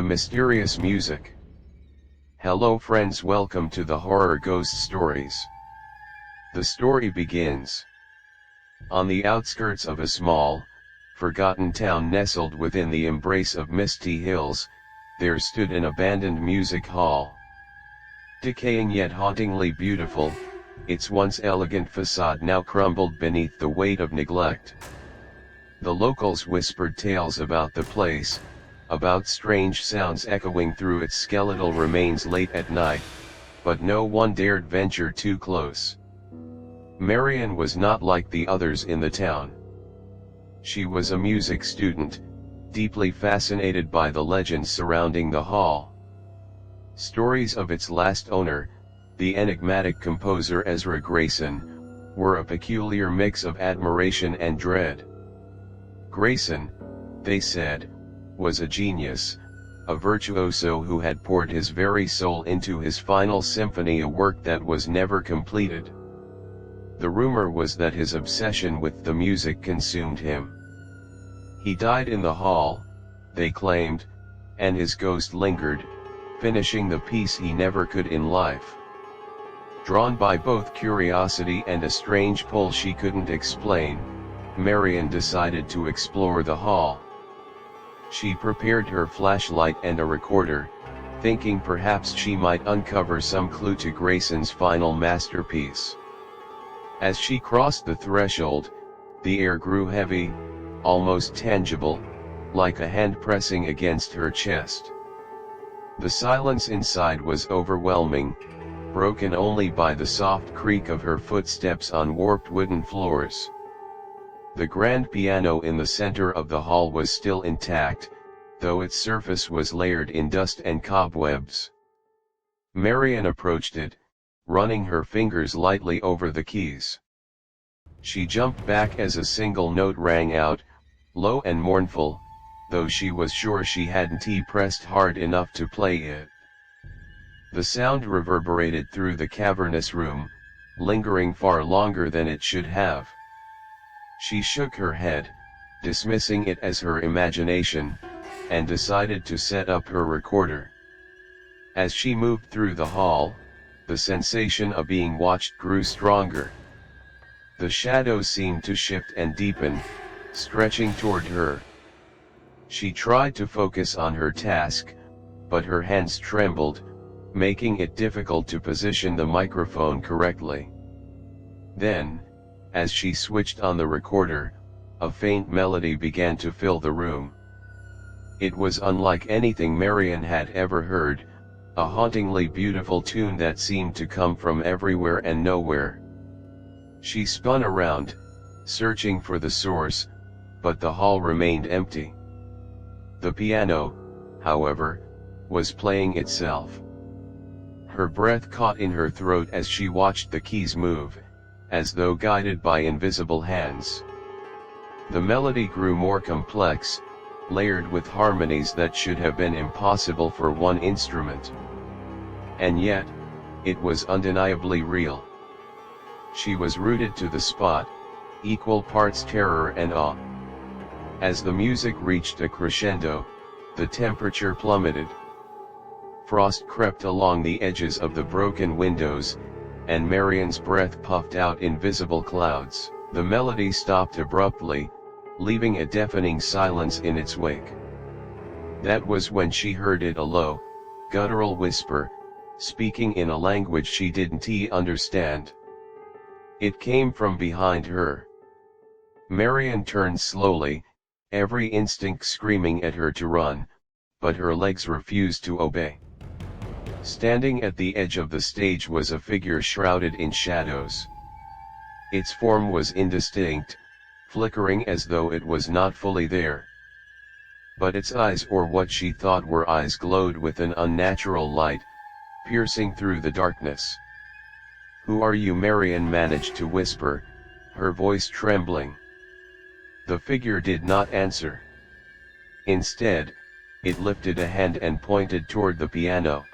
the mysterious music. Hello friends, welcome to the Horror Ghost Stories. The story begins. On the outskirts of a small, forgotten town nestled within the embrace of misty hills, there stood an abandoned music hall. Decaying yet hauntingly beautiful, its once elegant facade now crumbled beneath the weight of neglect. The locals whispered tales about the place, about strange sounds echoing through its skeletal remains late at night, but no one dared venture too close. Marian was not like the others in the town. She was a music student, deeply fascinated by the legends surrounding the hall. Stories of its last owner, the enigmatic composer Ezra Grayson, were a peculiar mix of admiration and dread. Grayson, they said, was a genius, a virtuoso who had poured his very soul into his final symphony, a work that was never completed. The rumor was that his obsession with the music consumed him. He died in the hall, they claimed, and his ghost lingered, finishing the piece he never could in life. Drawn by both curiosity and a strange pull she couldn't explain, Marian decided to explore the hall. She prepared her flashlight and a recorder, thinking perhaps she might uncover some clue to Grayson's final masterpiece. As she crossed the threshold, the air grew heavy, almost tangible, like a hand pressing against her chest. The silence inside was overwhelming, broken only by the soft creak of her footsteps on warped wooden floors. The grand piano in the center of the hall was still intact, though its surface was layered in dust and cobwebs. Marian approached it, running her fingers lightly over the keys. She jumped back as a single note rang out, low and mournful, though she was sure she hadn't pressed hard enough to play it. The sound reverberated through the cavernous room, lingering far longer than it should have. She shook her head, dismissing it as her imagination, and decided to set up her recorder. As she moved through the hall, the sensation of being watched grew stronger. The shadows seemed to shift and deepen, stretching toward her. She tried to focus on her task, but her hands trembled, making it difficult to position the microphone correctly. Then, as she switched on the recorder, a faint melody began to fill the room. It was unlike anything Marian had ever heard, a hauntingly beautiful tune that seemed to come from everywhere and nowhere. She spun around, searching for the source, but the hall remained empty. The piano, however, was playing itself. Her breath caught in her throat as she watched the keys move, as though guided by invisible hands. The melody grew more complex, layered with harmonies that should have been impossible for one instrument. And yet, it was undeniably real. She was rooted to the spot, equal parts terror and awe. As the music reached a crescendo, the temperature plummeted. Frost crept along the edges of the broken windows, and Marian's breath puffed out invisible clouds. The melody stopped abruptly, leaving a deafening silence in its wake. That was when she heard it, a low, guttural whisper, speaking in a language she didn't understand. It came from behind her. Marian turned slowly, every instinct screaming at her to run, but her legs refused to obey. Standing at the edge of the stage was a figure shrouded in shadows. Its form was indistinct, flickering as though it was not fully there. But its eyes, or what she thought were eyes, glowed with an unnatural light, piercing through the darkness. "Who are you?" Marian managed to whisper, her voice trembling. The figure did not answer. Instead, it lifted a hand and pointed toward the piano.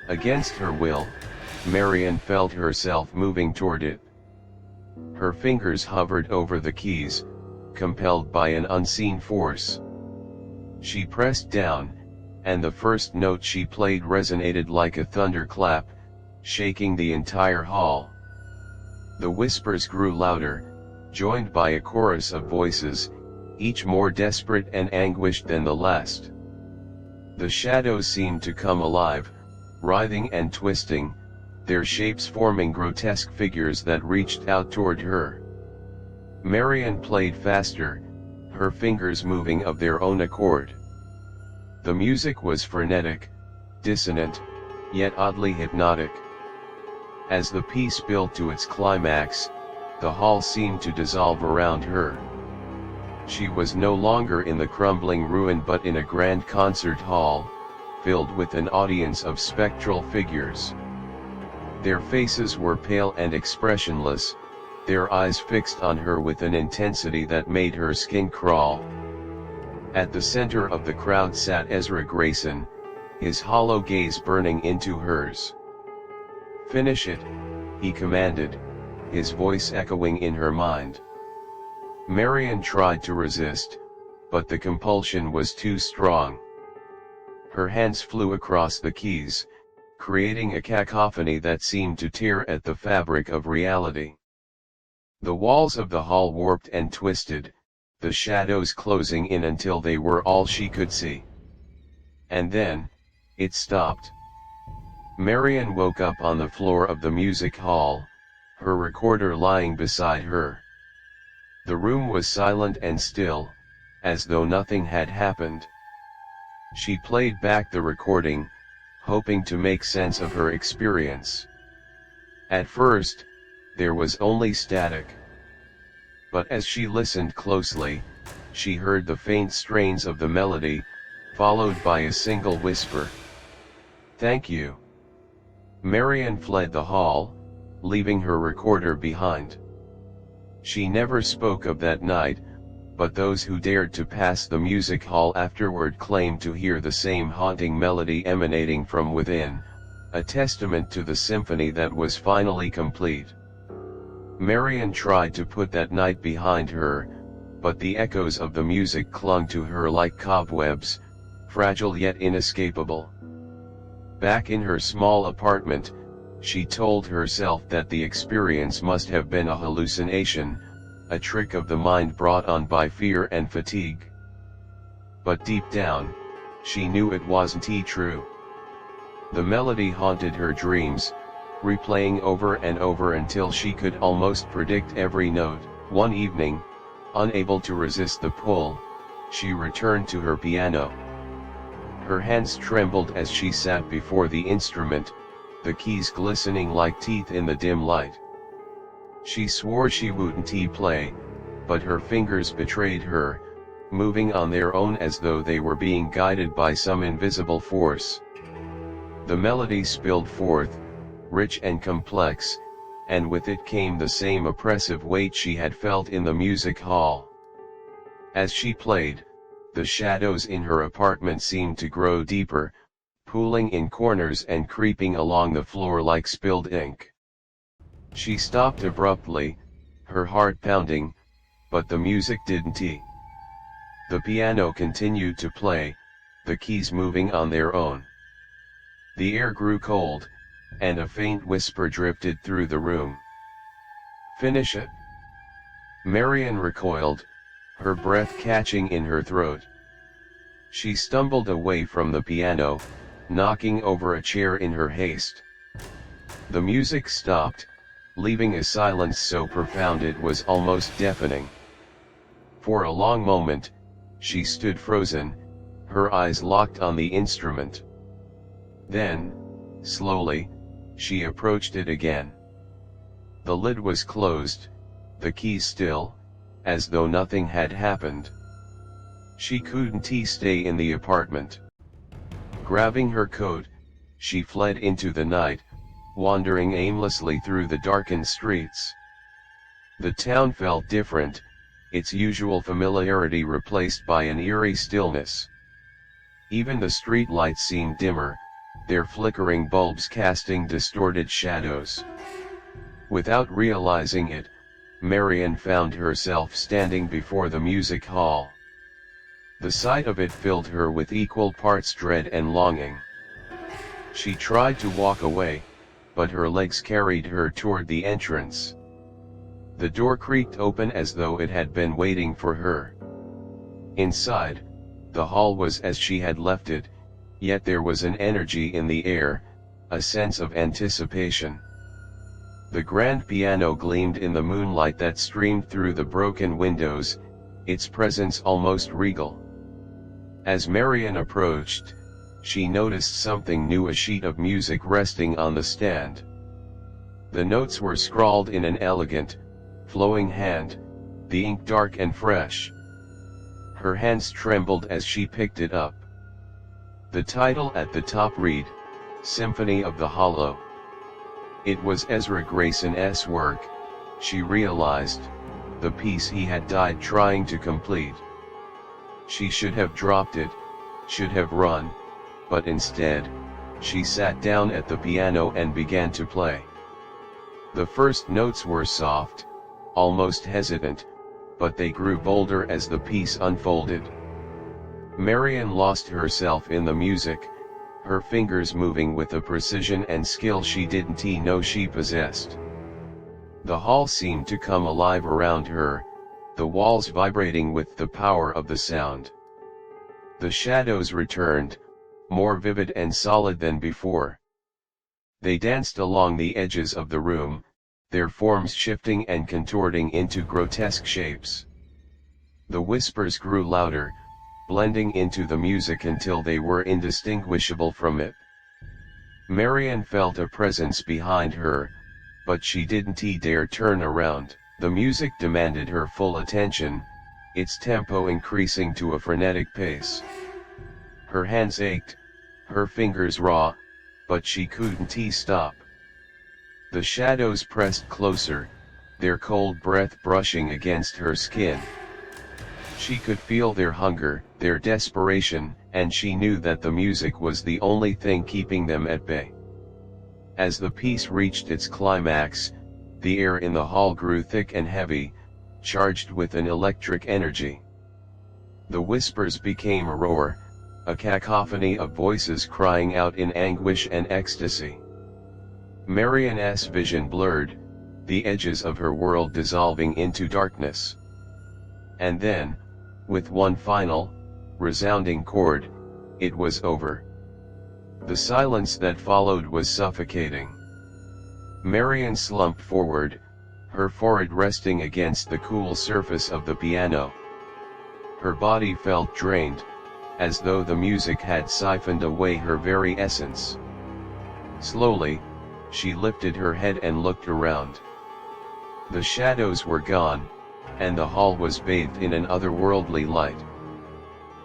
Against her will, Marian felt herself moving toward it. Her fingers hovered over the keys, compelled by an unseen force. She pressed down, and the first note she played resonated like a thunderclap, shaking the entire hall. The whispers grew louder, joined by a chorus of voices, each more desperate and anguished than the last. The shadows seemed to come alive, writhing and twisting, their shapes forming grotesque figures that reached out toward her. Marian played faster, her fingers moving of their own accord. The music was frenetic, dissonant, yet oddly hypnotic. As the piece built to its climax, the hall seemed to dissolve around her. She was no longer in the crumbling ruin but in a grand concert hall, filled with an audience of spectral figures. Their faces were pale and expressionless, their eyes fixed on her with an intensity that made her skin crawl. At the center of the crowd sat Ezra Grayson, his hollow gaze burning into hers. "Finish it," he commanded, his voice echoing in her mind. Marian tried to resist, but the compulsion was too strong. Her hands flew across the keys, creating a cacophony that seemed to tear at the fabric of reality. The walls of the hall warped and twisted, the shadows closing in until they were all she could see. And then, it stopped. Marian woke up on the floor of the music hall, her recorder lying beside her. The room was silent and still, as though nothing had happened. She played back the recording, hoping to make sense of her experience. At first, there was only static. But as she listened closely, she heard the faint strains of the melody, followed by a single whisper. "Thank you." Marian fled the hall, leaving her recorder behind. She never spoke of that night, but those who dared to pass the music hall afterward claimed to hear the same haunting melody emanating from within, a testament to the symphony that was finally complete. Marian tried to put that night behind her, but the echoes of the music clung to her like cobwebs, fragile yet inescapable. Back in her small apartment, she told herself that the experience must have been a hallucination, a trick of the mind brought on by fear and fatigue. But deep down, she knew it wasn't true. The melody haunted her dreams, replaying over and over until she could almost predict every note. One evening, unable to resist the pull, she returned to her piano. Her hands trembled as she sat before the instrument, the keys glistening like teeth in the dim light. She swore she wouldn't play, but her fingers betrayed her, moving on their own as though they were being guided by some invisible force. The melody spilled forth, rich and complex, and with it came the same oppressive weight she had felt in the music hall. As she played, the shadows in her apartment seemed to grow deeper, pooling in corners and creeping along the floor like spilled ink. She stopped abruptly, her heart pounding, but the music didn't. The piano continued to play, the keys moving on their own. The air grew cold, and a faint whisper drifted through the room. "Finish it." Marian recoiled, her breath catching in her throat. She stumbled away from the piano, knocking over a chair in her haste. The music stopped, leaving a silence so profound it was almost deafening. For a long moment, she stood frozen, her eyes locked on the instrument. Then, slowly, she approached it again. The lid was closed, the keys still, as though nothing had happened. She couldn't stay in the apartment. Grabbing her coat, she fled into the night, wandering aimlessly through the darkened streets. The town felt different, its usual familiarity replaced by an eerie stillness. Even the street lights seemed dimmer, their flickering bulbs casting distorted shadows. Without realizing it, Marian found herself standing before the music hall. The sight of it filled her with equal parts dread and longing. She tried to walk away, but her legs carried her toward the entrance. The door creaked open as though it had been waiting for her. Inside, the hall was as she had left it, yet there was an energy in the air, a sense of anticipation. The grand piano gleamed in the moonlight that streamed through the broken windows, its presence almost regal. As Marian approached, she noticed something new: a sheet of music resting on the stand. The notes were scrawled in an elegant, flowing hand, the ink dark and fresh. Her hands trembled as she picked it up. The title at the top read, "Symphony of the Hollow." It was Ezra Grayson's work, she realized, the piece he had died trying to complete. She should have dropped it, should have run, but instead, she sat down at the piano and began to play. The first notes were soft, almost hesitant, but they grew bolder as the piece unfolded. Marian lost herself in the music, her fingers moving with a precision and skill she didn't know she possessed. The hall seemed to come alive around her, the walls vibrating with the power of the sound. The shadows returned, more vivid and solid than before. They danced along the edges of the room, their forms shifting and contorting into grotesque shapes. The whispers grew louder, blending into the music until they were indistinguishable from it. Marian felt a presence behind her, but she didn't dare turn around. The music demanded her full attention, its tempo increasing to a frenetic pace. Her hands ached, her fingers raw, but she couldn't stop. The shadows pressed closer, their cold breath brushing against her skin. She could feel their hunger, their desperation, and she knew that the music was the only thing keeping them at bay. As the piece reached its climax, the air in the hall grew thick and heavy, charged with an electric energy. The whispers became a roar, a cacophony of voices crying out in anguish and ecstasy. Marian's vision blurred, the edges of her world dissolving into darkness. And then, with one final, resounding chord, it was over. The silence that followed was suffocating. Marian slumped forward, her forehead resting against the cool surface of the piano. Her body felt drained, as though the music had siphoned away her very essence. Slowly, she lifted her head and looked around. The shadows were gone, and the hall was bathed in an otherworldly light.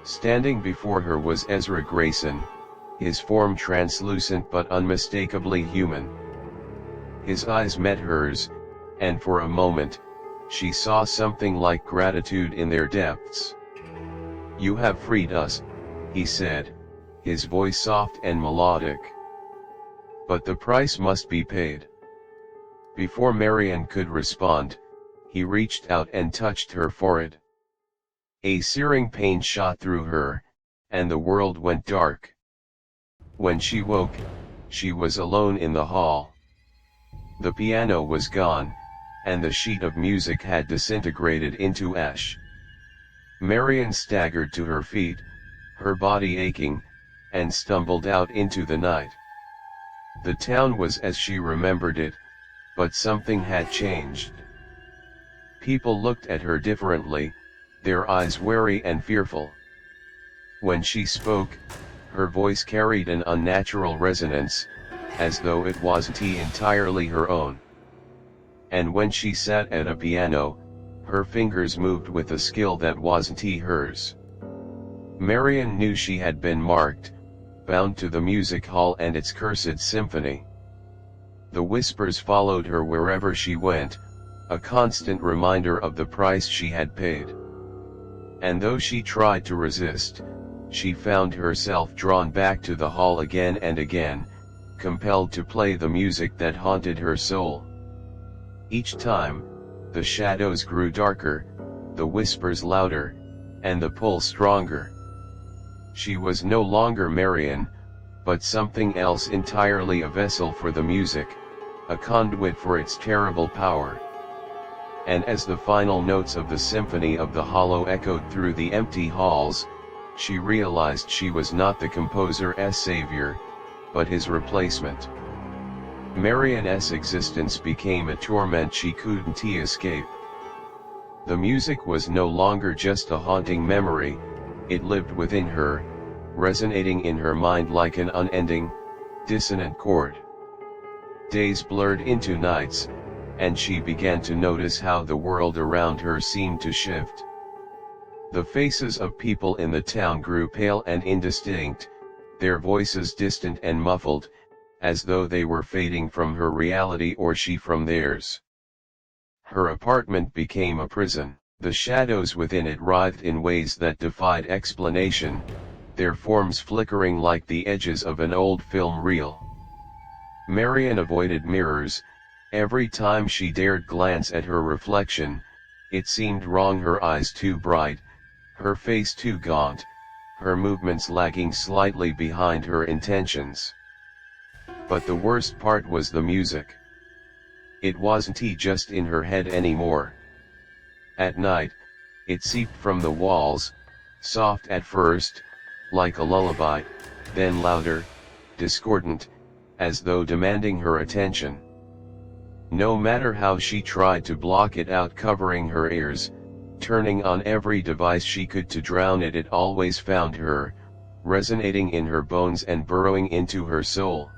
Standing before her was Ezra Grayson, his form translucent but unmistakably human. His eyes met hers, and for a moment, she saw something like gratitude in their depths. "You have freed us," he said, his voice soft and melodic. "But the price must be paid." Before Marian could respond, he reached out and touched her forehead. A searing pain shot through her, and the world went dark. When she woke, she was alone in the hall. The piano was gone, and the sheet of music had disintegrated into ash. Marian staggered to her feet, her body aching, and stumbled out into the night. The town was as she remembered it, but something had changed. People looked at her differently, their eyes wary and fearful. When she spoke, her voice carried an unnatural resonance, as though it wasn't entirely her own. And when she sat at a piano, her fingers moved with a skill that wasn't hers. Marian knew she had been marked, bound to the music hall and its cursed symphony. The whispers followed her wherever she went, a constant reminder of the price she had paid. And though she tried to resist, she found herself drawn back to the hall again and again, compelled to play the music that haunted her soul. Each time, the shadows grew darker, the whispers louder, and the pull stronger. She was no longer Marian, but something else entirely, a vessel for the music, a conduit for its terrible power. And as the final notes of the Symphony of the Hollow echoed through the empty halls, she realized she was not the composer's savior, but his replacement. Marian's existence became a torment she couldn't escape. The music was no longer just a haunting memory, it lived within her, resonating in her mind like an unending, dissonant chord. Days blurred into nights, and she began to notice how the world around her seemed to shift. The faces of people in the town grew pale and indistinct, their voices distant and muffled, as though they were fading from her reality or she from theirs. Her apartment became a prison. The shadows within it writhed in ways that defied explanation, their forms flickering like the edges of an old film reel. Marian avoided mirrors. Every time she dared glance at her reflection, it seemed wrong, her eyes too bright, her face too gaunt, her movements lagging slightly behind her intentions. But the worst part was the music. It wasn't just in her head anymore. At night, it seeped from the walls, soft at first, like a lullaby, then louder, discordant, as though demanding her attention. No matter how she tried to block it out, covering her ears, turning on every device she could to drown it, it always found her, resonating in her bones and burrowing into her soul.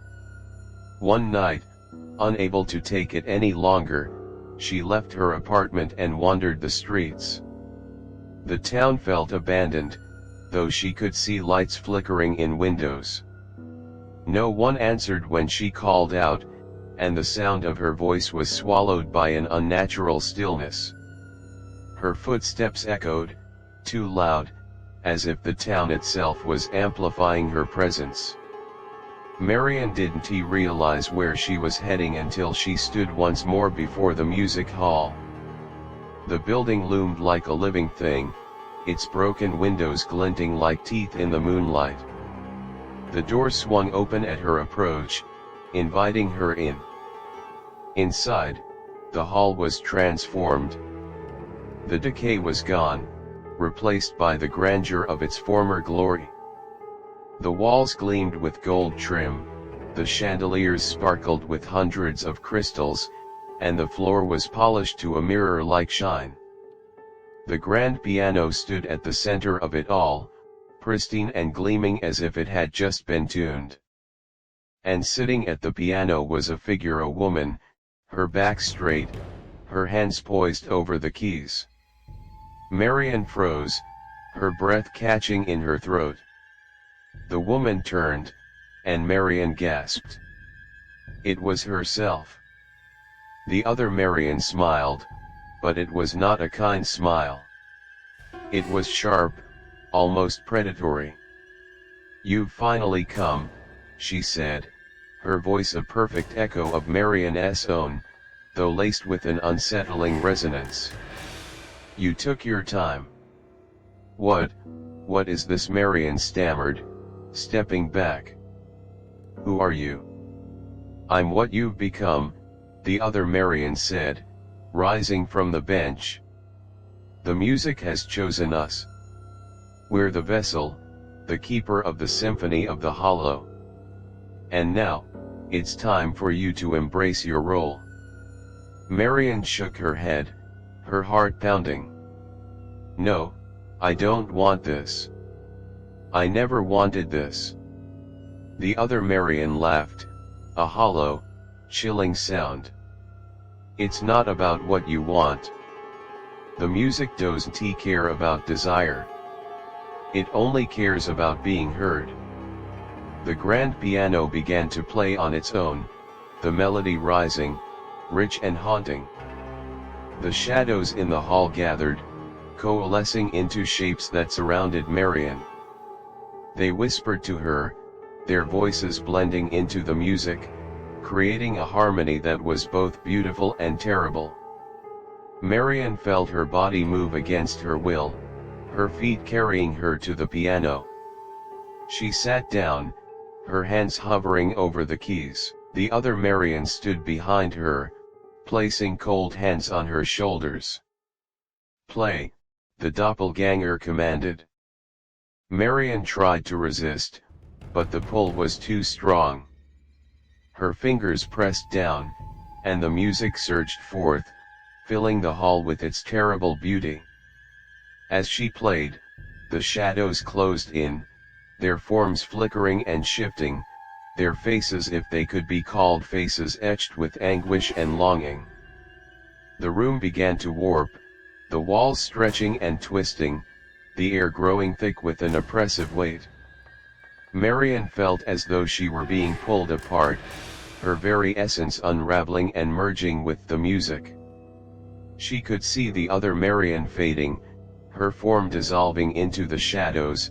One night, unable to take it any longer, she left her apartment and wandered the streets. The town felt abandoned, though she could see lights flickering in windows. No one answered when she called out, and the sound of her voice was swallowed by an unnatural stillness. Her footsteps echoed, too loud, as if the town itself was amplifying her presence. Marian didn't realize where she was heading until she stood once more before the music hall. The building loomed like a living thing, its broken windows glinting like teeth in the moonlight. The door swung open at her approach, inviting her in. Inside, the hall was transformed. The decay was gone, replaced by the grandeur of its former glory. The walls gleamed with gold trim, the chandeliers sparkled with hundreds of crystals, and the floor was polished to a mirror-like shine. The grand piano stood at the center of it all, pristine and gleaming as if it had just been tuned. And sitting at the piano was a figure, a woman, her back straight, her hands poised over the keys. Marian froze, her breath catching in her throat. The woman turned, and Marian gasped. It was herself. The other Marian smiled, but it was not a kind smile. It was sharp, almost predatory. "You've finally come," she said, her voice a perfect echo of Marian's own, though laced with an unsettling resonance. "You took your time." What is this?" Marian stammered, stepping back. "Who are you?" "I'm what you've become," the other Marian said, rising from the bench. "The music has chosen us. We're the vessel, the keeper of the Symphony of the Hollow. And now, it's time for you to embrace your role." Marian shook her head, her heart pounding. "No, I don't want this. I never wanted this." The other Marian laughed, a hollow, chilling sound. "It's not about what you want. The music doesn't care about desire. It only cares about being heard." The grand piano began to play on its own, the melody rising, rich and haunting. The shadows in the hall gathered, coalescing into shapes that surrounded Marian. They whispered to her, their voices blending into the music, creating a harmony that was both beautiful and terrible. Marian felt her body move against her will, her feet carrying her to the piano. She sat down, her hands hovering over the keys. The other Marion stood behind her, placing cold hands on her shoulders. "Play," the doppelganger commanded. Marion tried to resist, but the pull was too strong. Her fingers pressed down, and the music surged forth, filling the hall with its terrible beauty. As she played, the shadows closed in, their forms flickering and shifting, their faces, if they could be called faces, etched with anguish and longing. The room began to warp, the walls stretching and twisting, the air growing thick with an oppressive weight. Marion felt as though she were being pulled apart, her very essence unraveling and merging with the music. She could see the other Marion fading, her form dissolving into the shadows,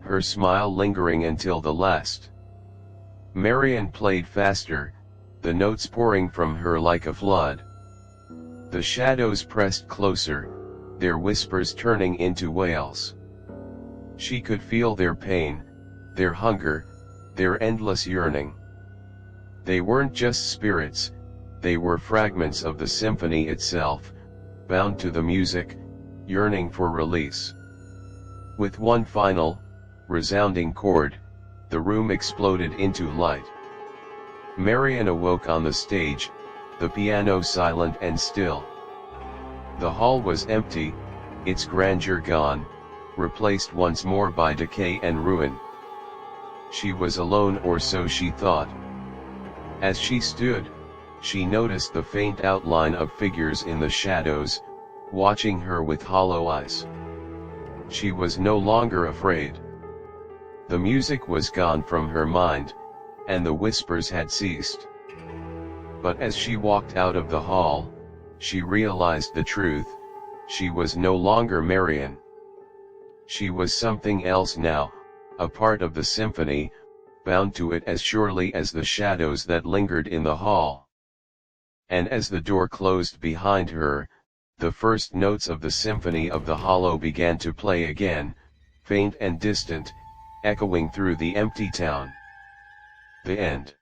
her smile lingering until the last. Marion played faster, the notes pouring from her like a flood. The shadows pressed closer, their whispers turning into wails. She could feel their pain, their hunger, their endless yearning. They weren't just spirits, they were fragments of the symphony itself, bound to the music, yearning for release. With one final, resounding chord, the room exploded into light. Marion awoke on the stage, the piano silent and still. The hall was empty, its grandeur gone, replaced once more by decay and ruin. She was alone, or so she thought. As she stood, she noticed the faint outline of figures in the shadows, watching her with hollow eyes. She was no longer afraid. The music was gone from her mind, and the whispers had ceased. But as she walked out of the hall, she realized the truth: she was no longer Marion. She was something else now, a part of the symphony, bound to it as surely as the shadows that lingered in the hall. And as the door closed behind her, the first notes of the symphony of the hollow began to play again, faint and distant, echoing through the empty town. The end.